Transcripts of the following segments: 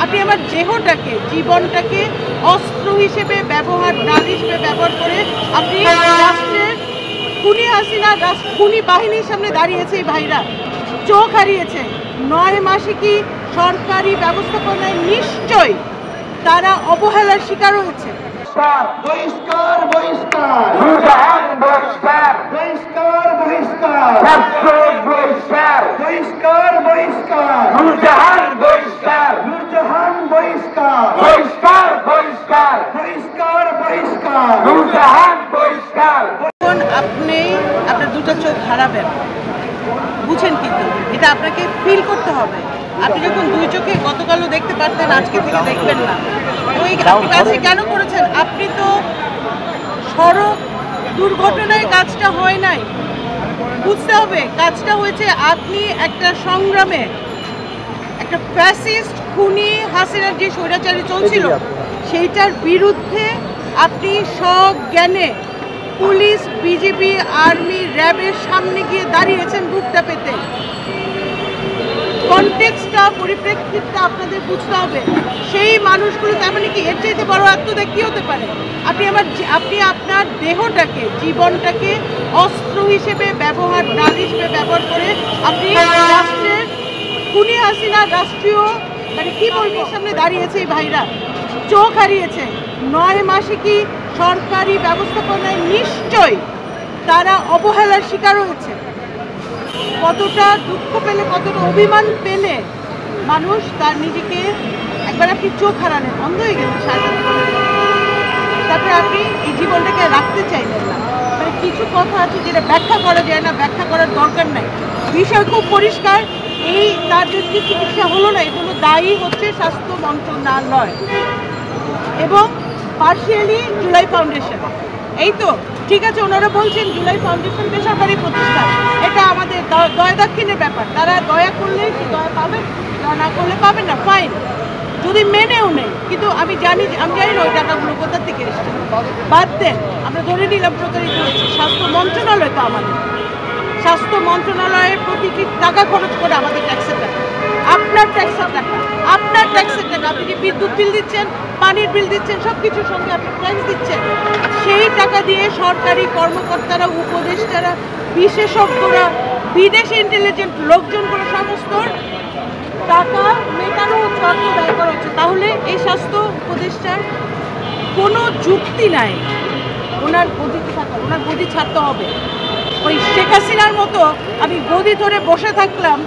আপনি আমার দেহটাকে, জীবনটাকে অস্ত্র হিসেবে ব্যবহার, নারী হিসেবে ব্যবহার করে আপনি রাষ্ট্রের খুনি হাসিনা, খুনি বাহিনীর সামনে দাঁড়িয়েছে। এই ভাইরা চোখ হারিয়েছে। 9 মাসে কি সরকারি ব্যবস্থাপনায় নিশ্চয় তারা অবহেলার শিকার হয়েছে। বহিষ্কার বহিষ্কার বহিষ্কার বহিষ্কার বহিষ্কার বহিষ্কার বহিষ্কার বহিষ্কার নূরজাহান বহিষ্কার নূরজাহান বহিষ্কার বহিষ্কার বহিষ্কার বহিষ্কার বহিষ্কার নূরজাহান বহিষ্কার। এখন আপনি আপনার দুটো চোখ হারাবেন, বুঝেন, কিন্তু এটা আপনাকে ফিল করতে হবে। আপনি যখন 2 চোখে গতকালও দেখতে পারতেন, আজকে থেকে দেখবেন না। ওই আপনি কাজটি কেন করেছেন? আপনি তো সড়ক দুর্ঘটনায় কাজটা হয় নাই, বুঝতে হবে। কাজটা হয়েছে আপনি একটা সংগ্রামে, একটা ফ্যাসিস্ট খুনি হাসিনার যে স্বৈরাচারী চলছিল সেইটার বিরুদ্ধে আপনি সজ্ঞানে পুলিশ, বিজিবি, আর্মি, র্যাবের সামনে গিয়ে দাঁড়িয়েছেন বুকটা পেতে। কনটেক্সটটা, পরিপ্রেক্ষিতটা আপনাদের বুঝতে হবে। সেই মানুষগুলো তার মানে কি এর চাইতে বড় আত্মত্যাগ কী হতে পারে? আপনি আপনার দেহটাকে, জীবনটাকে অস্ত্র হিসেবে ব্যবহার, নারী হিসেবে ব্যবহার করে আপনি রাষ্ট্রের খুনি হাসিনা, রাষ্ট্রীয় মানে কি বলবো সামনে দাঁড়িয়েছে। এই ভাইরা চোখ হারিয়েছে। 9 মাসে কি সরকারি ব্যবস্থাপনায় নিশ্চয় তারা অবহেলার শিকার হয়েছে। কতটা দুঃখ পেলে, কতটা অভিমান পেলে মানুষ তার নিজেকে, একবার আপনি চোখ হারালেন, অন্ধ হয়ে গেলেন সারা, তারপরে আপনি এই জীবনটাকে রাখতে চাইলেন না। মানে কিছু কথা আছে যেটা ব্যাখ্যা করা যায় না, ব্যাখ্যা করার দরকার নাই। বিষয় খুব পরিষ্কার। এই তার যে চিকিৎসা হলো না, এগুলো দায়ী হচ্ছে স্বাস্থ্য মন্ত্রণালয় এবং পার্শিয়ালি জুলাই ফাউন্ডেশন। এই তো ঠিক আছে, ওনারা বলছেন জুলাই ফাউন্ডেশন বেসরকারি প্রতিষ্ঠান, এটা আমাদের দয়া দাক্ষিণের ব্যাপার। তারা দয়া করলে কি দয়া পাবেন, দয়া না করলে পাবেন না, ফাইন, যদি মেনেও নেই। কিন্তু আমি জানি না ওই টাকাগুলো কোথা থেকে এসছে। বাদ দেন, আমরা ধরে নিলাম প্রতারিত হয়েছে। স্বাস্থ্য মন্ত্রণালয় তো আমাদের, স্বাস্থ্য মন্ত্রণালয়ের প্রতিটি টাকা খরচ করে আমাদের ট্যাক্সের টাকা, আপনার ট্যাক্সের টাকা, আপনার ট্যাক্সের টাকা। আপনি যে বিদ্যুৎ বিল দিচ্ছেন, পানির বিল দিচ্ছেন, সব কিছুর সঙ্গে আপনি ট্যাক্স দিচ্ছেন। সেই টাকা দিয়ে সরকারি কর্মকর্তারা, উপদেষ্টারা, বিশেষজ্ঞরা, বিদেশি ইন্টেলিজেন্ট লোকজনগুলো সমস্ত টাকা মেটানো হচ্ছে, অর্থ ব্যয় করা হচ্ছে। তাহলে এই স্বাস্থ্য উপদেষ্টার কোনো যুক্তি নাই ওনার গদিতে থাকার। ওনার গদি ছাড়তে হবে। ওই শেখ হাসিনার মতো আমি গদি ধরে বসে থাকলাম,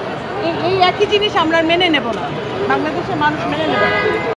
এই একই জিনিস আমরা মেনে নেব না, বাংলাদেশের মানুষ মেনে নেব না।